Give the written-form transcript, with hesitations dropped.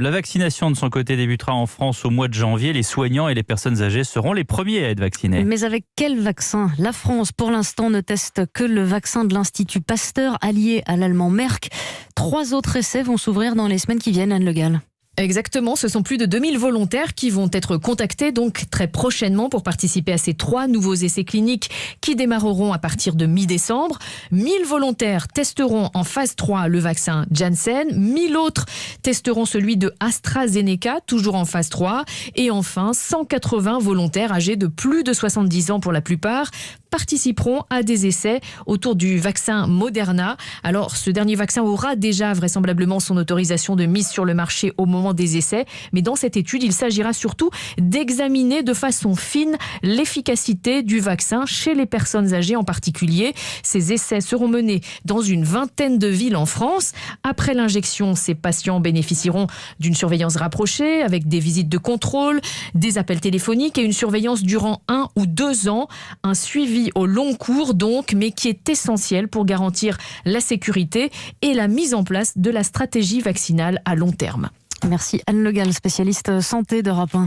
La vaccination de son côté débutera en France au mois de janvier. Les soignants et les personnes âgées seront les premiers à être vaccinés. Mais avec quel vaccin ? La France, pour l'instant, ne teste que le vaccin de l'Institut Pasteur, allié à l'allemand Merck. 3 autres essais vont s'ouvrir dans les semaines qui viennent, Anne Le Gall. Exactement, ce sont plus de 2000 volontaires qui vont être contactés donc très prochainement pour participer à ces 3 nouveaux essais cliniques qui démarreront à partir de mi-décembre. 1000 volontaires testeront en phase 3 le vaccin Janssen, 1000 autres testeront celui de AstraZeneca, toujours en phase 3. Et enfin, 180 volontaires âgés de plus de 70 ans pour la plupart participeront à des essais autour du vaccin Moderna. Alors, ce dernier vaccin aura déjà vraisemblablement son autorisation de mise sur le marché au moment des essais. Mais dans cette étude, il s'agira surtout d'examiner de façon fine l'efficacité du vaccin chez les personnes âgées en particulier. Ces essais seront menés dans une vingtaine de villes en France. Après l'injection, ces patients bénéficieront d'une surveillance rapprochée avec des visites de contrôle, des appels téléphoniques et une surveillance durant 1 ou 2 ans. Un suivi au long cours donc, mais qui est essentiel pour garantir la sécurité et la mise en place de la stratégie vaccinale à long terme. Merci Anne Le Gall, spécialiste santé d'Europe 1.